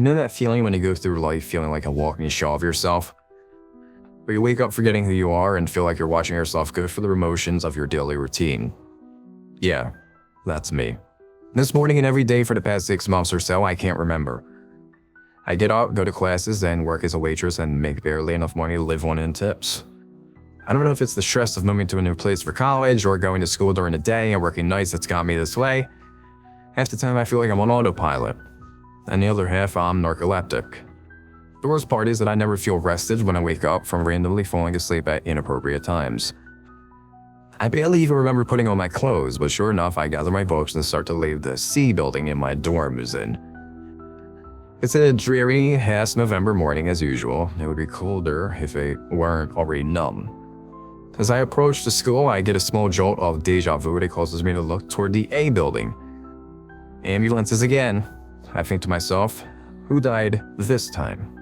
You know that feeling when you go through life feeling like a walking shell of yourself? But you wake up forgetting who you are and feel like you're watching yourself go through the motions of your daily routine. Yeah, that's me. This morning and every day for the past 6 months or so, I can't remember. I get up, go to classes, and work as a waitress and make barely enough money to live on in tips. I don't know if it's the stress of moving to a new place for college or going to school during the day and working nights that's got me this way. Half the time I feel like I'm on autopilot, and the other half I'm narcoleptic. The worst part is that I never feel rested when I wake up from randomly falling asleep at inappropriate times. I barely even remember putting on my clothes, but sure enough, I gather my books and start to leave the C building in my dorm is in. It's a dreary, November morning as usual. It would be colder if it weren't already numb. As I approach the school, I get a small jolt of deja vu that causes me to look toward the A building. Ambulances again. I think to myself, who died this time?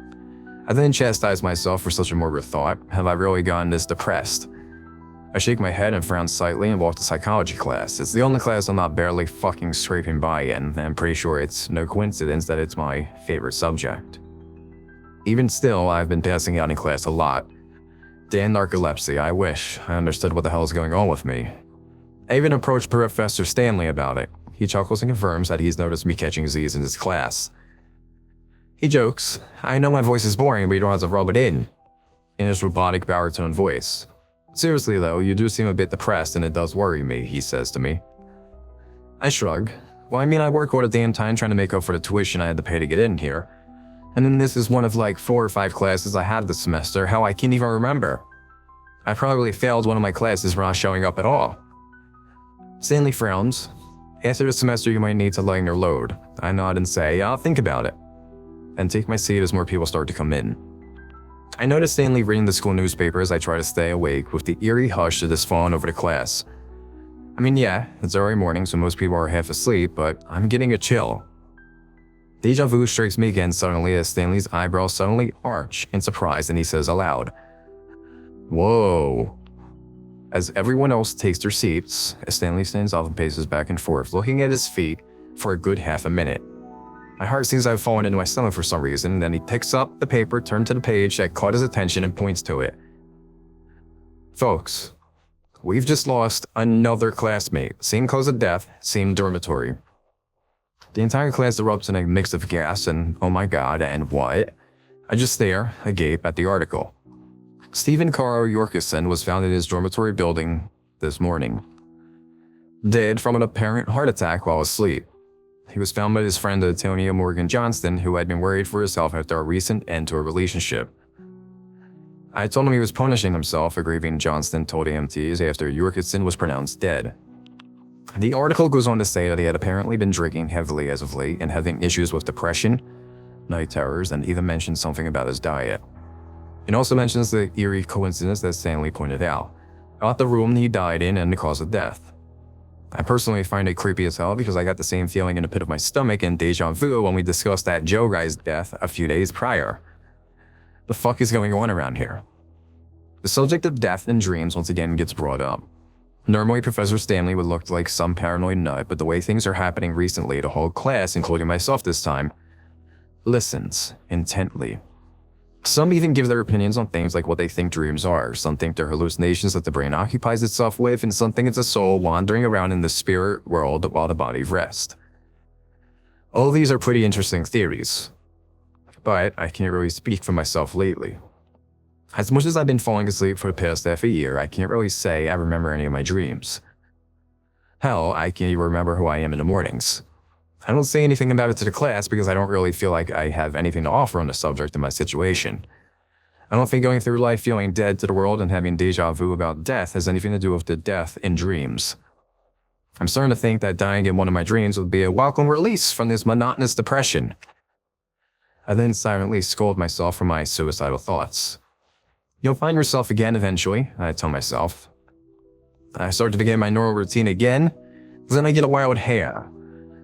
I then chastise myself for such a morbid thought. Have I really gotten this depressed? I shake my head and frown slightly and walk to psychology class. It's the only class I'm not barely fucking scraping by in, and I'm pretty sure it's no coincidence that it's my favorite subject. Even still, I've been passing out in class a lot. Damn narcolepsy, I wish I understood what the hell is going on with me. I even approached Professor Stanley about it. He chuckles and confirms that he's noticed me catching Z's in his class. He jokes, I know my voice is boring, but you don't have to rub it in his robotic baritone voice. Seriously though, you do seem a bit depressed and it does worry me, he says to me. I shrug. Well, I mean, I work all the damn time trying to make up for the tuition I had to pay to get in here. And then this is one of like 4 or 5 classes I had this semester. Hell, I can't even remember. I probably failed one of my classes for not showing up at all. Stanley frowns. After the semester, you might need to lighten your load. I nod and say, I'll think about it, and take my seat as more people start to come in. I notice Stanley reading the school newspaper as I try to stay awake with the eerie hush that has fallen over the class. I mean, yeah, it's early morning, so most people are half asleep, but I'm getting a chill. Deja vu strikes me again suddenly as Stanley's eyebrows suddenly arch in surprise and he says aloud, Whoa. As everyone else takes their seats, as Stanley stands up and paces back and forth, looking at his feet for a good half a minute. My heart seems to have fallen into my stomach for some reason, and then he picks up the paper, turns to the page that caught his attention and points to it. Folks, we've just lost another classmate. Same cause of death, same dormitory. The entire class erupts in a mix of gas and, oh my god, and what? I just stare, agape, at the article. Stephen Carl Yorkison was found in his dormitory building this morning, dead from an apparent heart attack while asleep. He was found by his friend Antonia Morgan Johnston, who had been worried for herself after a recent end to a relationship. I told him he was punishing himself, a grieving Johnston told EMTs after Yorkison was pronounced dead. The article goes on to say that he had apparently been drinking heavily as of late and having issues with depression, night terrors, and even mentioned something about his diet. It also mentions the eerie coincidence that Stanley pointed out, about the room he died in and the cause of death. I personally find it creepy as hell because I got the same feeling in the pit of my stomach and deja vu when we discussed that Joe guy's death a few days prior. The fuck is going on around here? The subject of death and dreams once again gets brought up. Normally Professor Stanley would look like some paranoid nut, but the way things are happening recently, the whole class, including myself this time, listens intently. Some even give their opinions on things like what they think dreams are. Some think they're hallucinations that the brain occupies itself with, and some think it's a soul wandering around in the spirit world while the body rests. All these are pretty interesting theories, but I can't really speak for myself lately. As much as I've been falling asleep for the past half a year, I can't really say I remember any of my dreams. Hell, I can't even remember who I am in the mornings. I don't say anything about it to the class because I don't really feel like I have anything to offer on the subject of my situation. I don't think going through life feeling dead to the world and having deja vu about death has anything to do with the death in dreams. I'm starting to think that dying in one of my dreams would be a welcome release from this monotonous depression. I then silently scold myself for my suicidal thoughts. You'll find yourself again eventually, I tell myself. I start to begin my normal routine again, then I get a wild hair.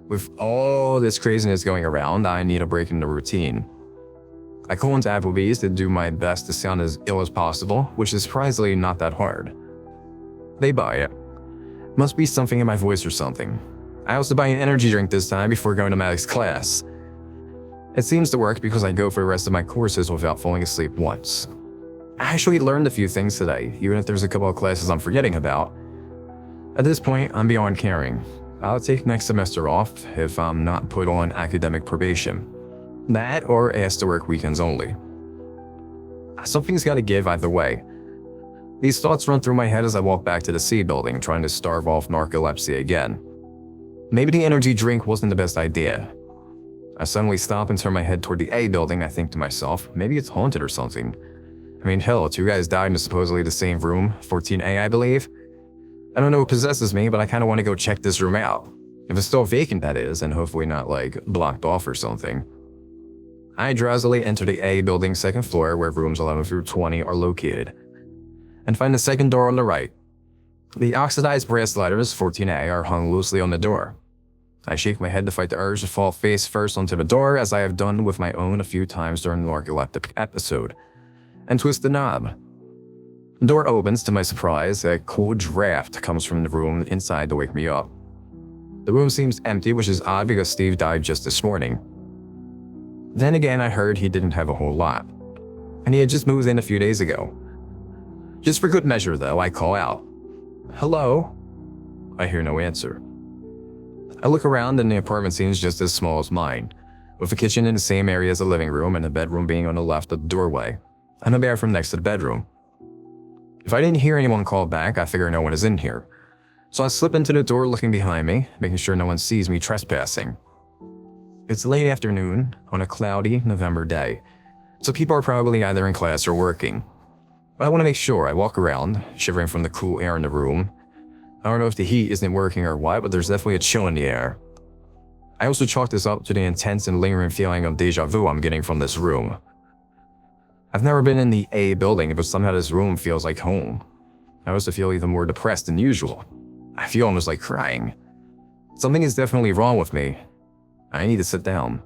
With all this craziness going around, I need a break in the routine. I call into Applebee's to do my best to sound as ill as possible, which is surprisingly not that hard. They buy it. Must be something in my voice or something. I also buy an energy drink this time before going to Maddox's class. It seems to work because I go for the rest of my courses without falling asleep once. I actually learned a few things today, even if there's a couple of classes I'm forgetting about. At this point, I'm beyond caring. I'll take next semester off if I'm not put on academic probation. That or asked to work weekends only. Something's gotta give either way. These thoughts run through my head as I walk back to the C building, trying to starve off narcolepsy again. Maybe the energy drink wasn't the best idea. I suddenly stop and turn my head toward the A building. I think to myself, maybe it's haunted or something. I mean, hell, 2 guys died in supposedly the same room, 14A I believe. I don't know what possesses me, but I kinda wanna go check this room out. If it's still vacant, that is, and hopefully not like blocked off or something. I drowsily enter the A building 2nd floor where rooms 11 through 20 are located, and find the second door on the right. The oxidized brass letters 14A are hung loosely on the door. I shake my head to fight the urge to fall face first onto the door, as I have done with my own a few times during the narcoleptic episode, and twist the knob. The door opens. To my surprise, a cold draft comes from the room inside to wake me up. The room seems empty, which is odd because Steve died just this morning. Then again, I heard he didn't have a whole lot, and he had just moved in a few days ago. Just for good measure, though, I call out, "Hello?" I hear no answer. I look around and the apartment seems just as small as mine, with the kitchen in the same area as the living room and the bedroom being on the left of the doorway, and a bathroom next to the bedroom. If I didn't hear anyone call back, I figure no one is in here. So I slip into the door looking behind me, making sure no one sees me trespassing. It's late afternoon on a cloudy November day, so people are probably either in class or working. But I want to make sure. I walk around, shivering from the cool air in the room. I don't know if the heat isn't working or what, but there's definitely a chill in the air. I also chalk this up to the intense and lingering feeling of deja vu I'm getting from this room. I've never been in the A building, but somehow this room feels like home. I also feel even more depressed than usual. I feel almost like crying. Something is definitely wrong with me. I need to sit down.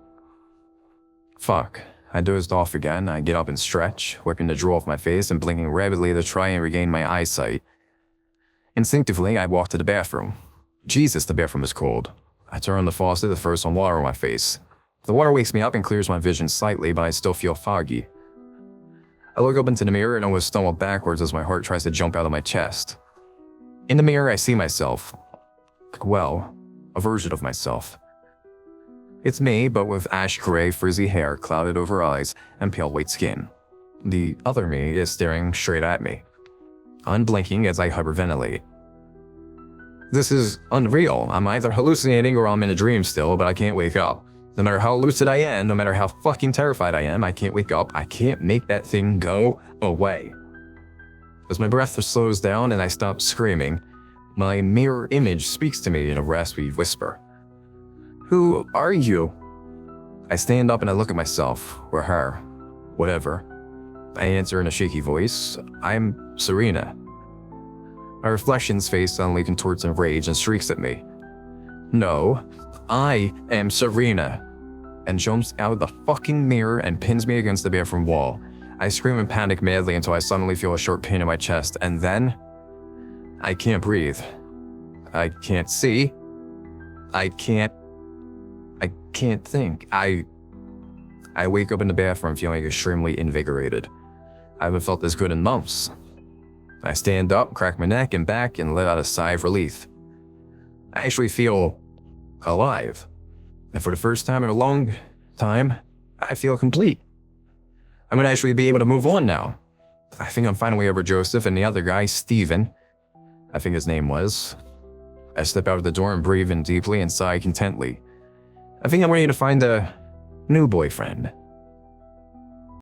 Fuck. I dozed off again. I get up and stretch, wiping the drool off my face and blinking rapidly to try and regain my eyesight. Instinctively, I walk to the bathroom. Jesus, the bathroom is cold. I turn on the faucet to throw some water on my face. The water wakes me up and clears my vision slightly, but I still feel foggy. I look up into the mirror and almost stumble backwards as my heart tries to jump out of my chest. In the mirror, I see myself. Well, a version of myself. It's me, but with ash-gray, frizzy hair, clouded over eyes, and pale white skin. The other me is staring straight at me, unblinking as I hyperventilate. This is unreal. I'm either hallucinating or I'm in a dream still, but I can't wake up. No matter how lucid I am, no matter how fucking terrified I am, I can't wake up. I can't make that thing go away. As my breath slows down and I stop screaming, my mirror image speaks to me in a raspy whisper. "Who are you?" I stand up and I look at myself, or her, whatever. I answer in a shaky voice, "I'm Serena." My reflection's face suddenly contorts in rage and shrieks at me. "No, I am Serena," and jumps out of the fucking mirror and pins me against the bathroom wall. I scream and panic madly until I suddenly feel a short pain in my chest, and then I can't breathe. I can't see. I can't think. I wake up in the bathroom feeling extremely invigorated. I haven't felt this good in months. I stand up, crack my neck and back, and let out a sigh of relief. I actually feel alive. And for the first time in a long time, I feel complete. I'm gonna actually be able to move on now. I think I'm finally over Joseph and the other guy, Steven. I think his name was. I step out of the door and breathe in deeply and sigh contently. I think I'm ready to find a new boyfriend.